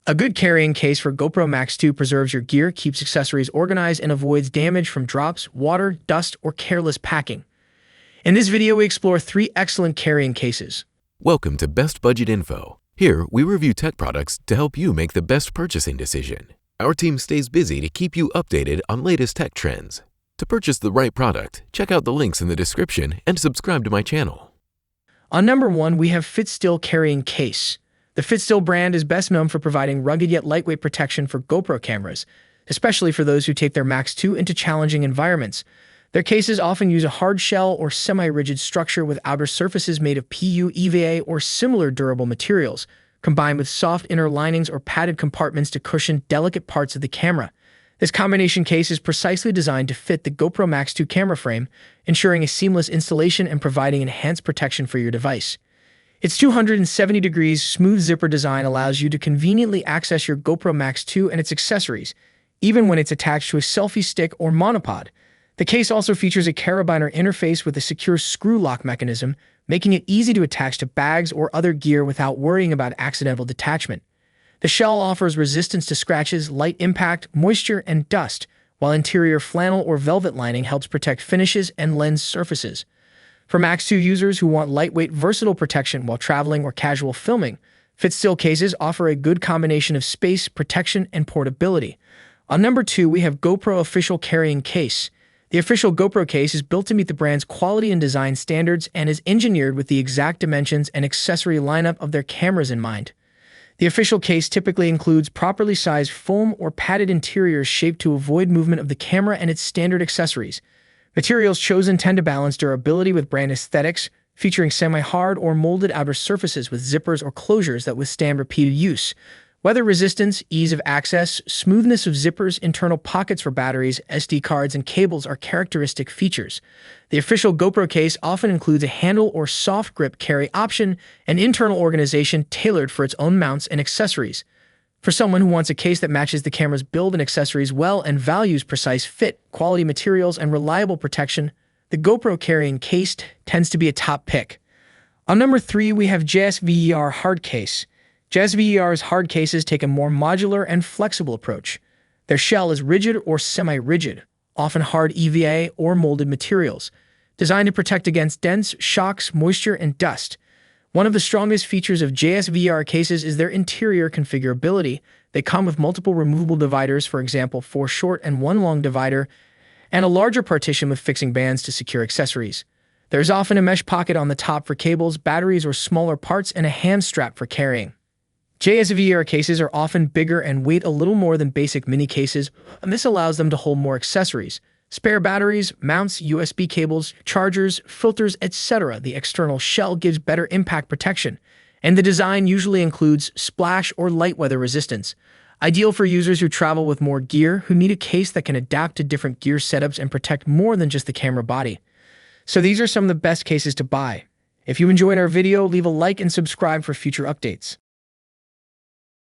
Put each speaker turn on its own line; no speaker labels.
A good carrying case for GoPro Max 2 preserves your gear, keeps accessories organized, and avoids damage from drops, water, dust, or careless packing. In this video, we explore 3 excellent carrying cases.
Welcome to Best Budget Info. Here, we review tech products to help you make the best purchasing decision. Our team stays busy to keep you updated on latest tech trends. To purchase the right product, check out the links in the description and subscribe to my channel.
On number 1, we have Fitstill Carrying Case. The Fitstill brand is best known for providing rugged yet lightweight protection for GoPro cameras, especially for those who take their Max 2 into challenging environments. Their cases often use a hard shell or semi-rigid structure with outer surfaces made of PU, EVA, or similar durable materials, combined with soft inner linings or padded compartments to cushion delicate parts of the camera. This combination case is precisely designed to fit the GoPro Max 2 camera frame, ensuring a seamless installation and providing enhanced protection for your device. Its 270 degrees smooth zipper design allows you to conveniently access your GoPro Max 2 and its accessories, even when it's attached to a selfie stick or monopod. The case also features a carabiner interface with a secure screw lock mechanism, making it easy to attach to bags or other gear without worrying about accidental detachment. The shell offers resistance to scratches, light impact, moisture, and dust, while interior flannel or velvet lining helps protect finishes and lens surfaces. For Max 2 users who want lightweight, versatile protection while traveling or casual filming, Fitstill cases offer a good combination of space, protection, and portability. On number 2, we have GoPro Official Carrying Case. The official GoPro case is built to meet the brand's quality and design standards and is engineered with the exact dimensions and accessory lineup of their cameras in mind. The official case typically includes properly sized foam or padded interiors shaped to avoid movement of the camera and its standard accessories. Materials chosen tend to balance durability with brand aesthetics, featuring semi-hard or molded outer surfaces with zippers or closures that withstand repeated use. Weather resistance, ease of access, smoothness of zippers, internal pockets for batteries, SD cards, and cables are characteristic features. The official GoPro case often includes a handle or soft grip carry option and internal organization tailored for its own mounts and accessories. For someone who wants a case that matches the camera's build and accessories well and values precise fit, quality materials, and reliable protection, the GoPro Carrying Case tends to be a top pick. On number 3, we have JSVER Hard Case. JSVER's hard cases take a more modular and flexible approach. Their shell is rigid or semi-rigid, often hard EVA or molded materials, designed to protect against dents, shocks, moisture, and dust. One of the strongest features of JSVER cases is their interior configurability. They come with multiple removable dividers, for example, 4 short and 1 long divider, and a larger partition with fixing bands to secure accessories. There's often a mesh pocket on the top for cables, batteries, or smaller parts, and a hand strap for carrying. JSVER cases are often bigger and weight a little more than basic mini cases, and this allows them to hold more accessories. Spare batteries, mounts, USB cables, chargers, filters, etc. The external shell gives better impact protection, and the design usually includes splash or light weather resistance. Ideal for users who travel with more gear, who need a case that can adapt to different gear setups and protect more than just the camera body. So these are some of the best cases to buy. If you enjoyed our video, leave a like and subscribe for future updates.